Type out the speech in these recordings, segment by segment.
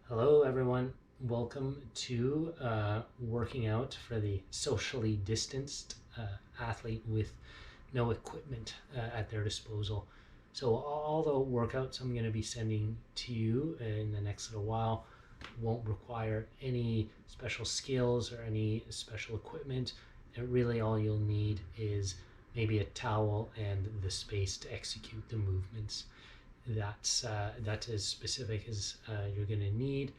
Hello everyone, welcome to working out for the socially distanced athlete with no equipment at their disposal. So all the workouts I'm going to be sending to you in the next little while won't require any special skills or any special equipment. And really all you'll need is maybe a towel and the space to execute the movements. That's as specific as you're going to need.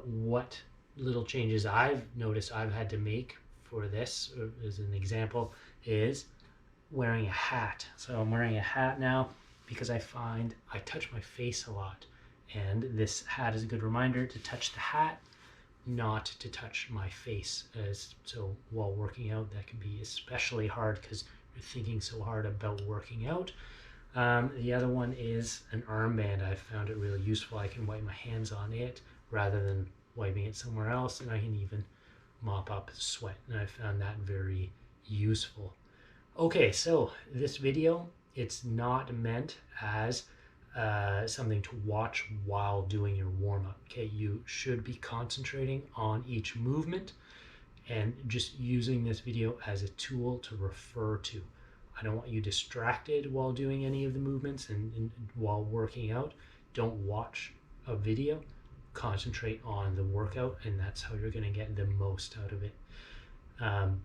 What little changes I've noticed I've had to make for this, as an example, is wearing a hat. So I'm wearing a hat now because I find I touch my face a lot, and this hat is a good reminder to touch the hat, not to touch my face. So while working out, that can be especially hard because you're thinking so hard about working out. The other one is an armband. I found it really useful. I can wipe my hands on it rather than wiping it somewhere else, and I can even mop up sweat, and I found that very useful. Okay, so this video, it's not meant as something to watch while doing your warm-up. Okay, you should be concentrating on each movement and just using this video as a tool to refer to. I don't want you distracted while doing any of the movements and while working out. Don't watch a video. Concentrate on the workout, and that's how you're going to get the most out of it.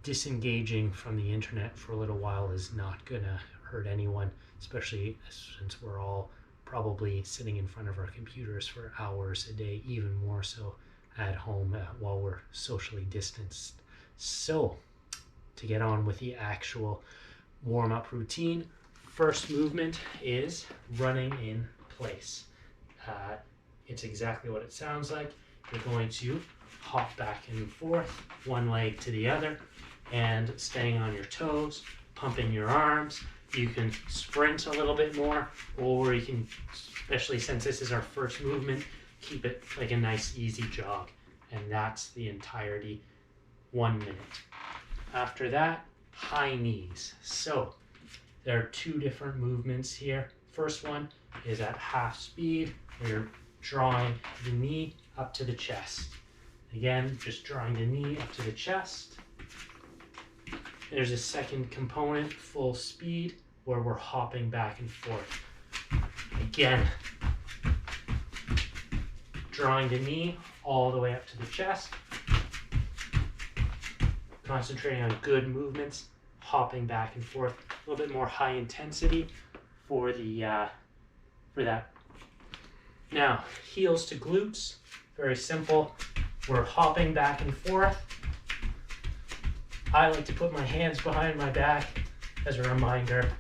Disengaging from the internet for a little while is not going to hurt anyone, especially since we're all probably sitting in front of our computers for hours a day, even more so at home while we're socially distanced. So to get on with the actual warm-up routine, first movement is running in place. It's exactly what it sounds like. You're going to hop back and forth, one leg to the other, and staying on your toes, pumping your arms. You can sprint a little bit more, or you can, especially since this is our first movement, keep it like a nice easy jog. And that's the entirety, 1 minute. After that, high knees. So there are two different movements here. First one is at half speed, where you're drawing the knee up to the chest. Again, just drawing the knee up to the chest. There's a second component, full speed, where we're hopping back and forth. Again, drawing the knee all the way up to the chest. Concentrating on good movements, hopping back and forth. A little bit more high intensity for that. Now, heels to glutes, very simple. We're hopping back and forth. I like to put my hands behind my back as a reminder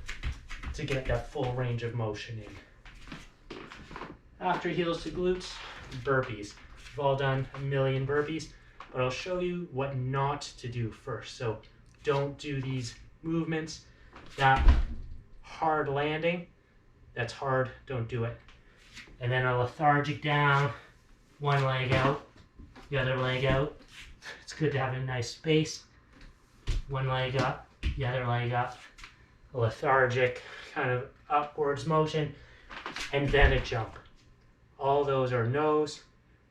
to get that full range of motion in. After heels to glutes, burpees. We've all done a million burpees, but I'll show you what not to do first. So don't do these movements. That hard landing, that's hard, don't do it. And then a lethargic down, one leg out, the other leg out. It's good to have a nice space. One leg up, the other leg up. A lethargic kind of upwards motion, and then a jump. All those are no's.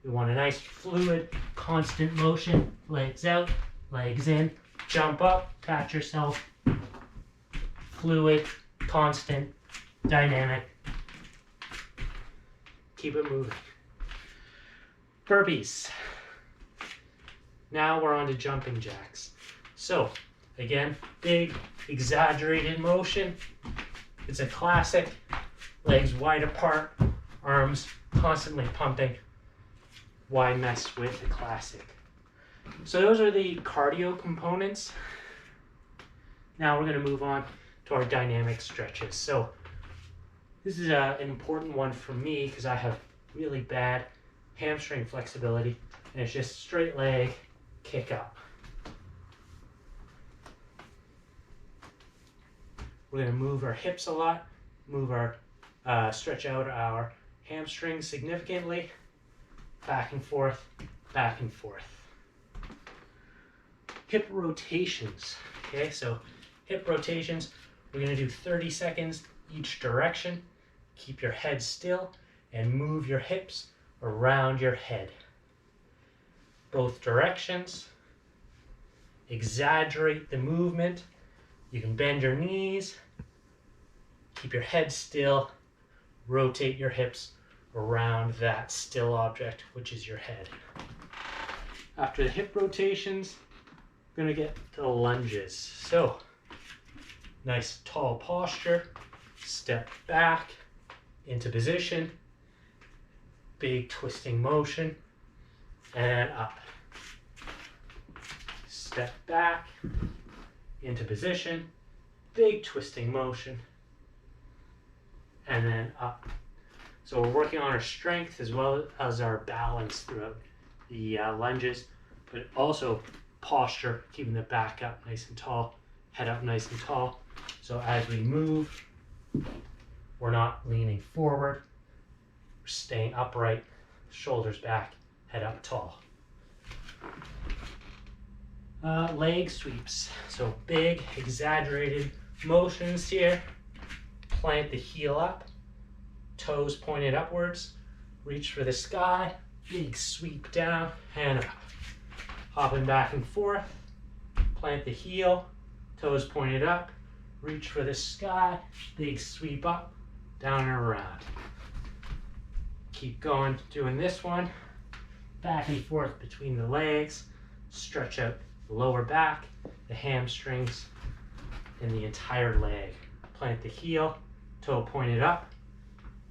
We want a nice fluid, constant motion. Legs out, legs in, jump up, catch yourself. Fluid, constant, dynamic. Keep it moving. Burpees. Now we're on to jumping jacks. So, again, big, exaggerated motion. It's a classic. Legs wide apart, arms constantly pumping. Why mess with a classic? So those are the cardio components. Now we're going to move on to our dynamic stretches. So this is an important one for me because I have really bad hamstring flexibility, and it's just straight leg, kick up. We're going to move our hips a lot, stretch out our hamstrings significantly, back and forth, back and forth. Hip rotations. Okay, so hip rotations, we're going to do 30 seconds each direction. Keep your head still and move your hips around your head. Both directions. Exaggerate the movement. You can bend your knees, keep your head still, rotate your hips around that still object, which is your head. After the hip rotations, we're going to get to the lunges. So, nice tall posture, step back into position, big twisting motion, and up. Step back into position, big twisting motion, and then up. So we're working on our strength as well as our balance throughout the lunges, but also posture, keeping the back up nice and tall, head up nice and tall. So as we move, we're not leaning forward, we're staying upright, shoulders back, head up tall. Leg sweeps. So big, exaggerated motions here. Plant the heel up, toes pointed upwards, reach for the sky, big sweep down and up. Hopping back and forth, plant the heel, toes pointed up, reach for the sky, big sweep up, down and around. Keep going doing this one, back and forth between the legs, stretch out the lower back, the hamstrings, and the entire leg. Plant the heel, toe pointed up,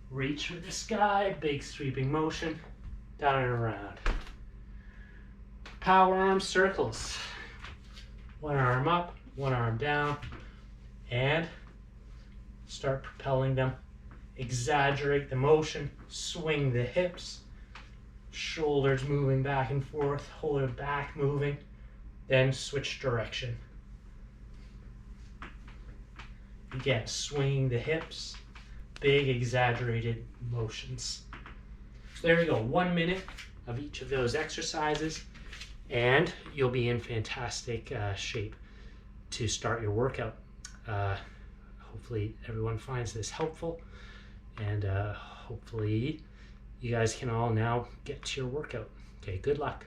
reach for the sky, big sweeping motion, down and around. Power arm circles. One arm up, one arm down, and start propelling them. Exaggerate the motion, swing the hips, shoulders moving back and forth, hold it back moving, then switch direction. Again, swing the hips, big exaggerated motions. So there we go, 1 minute of each of those exercises, and you'll be in fantastic shape to start your workout. Hopefully everyone finds this helpful, and hopefully you guys can all now get to your workout. Okay, good luck.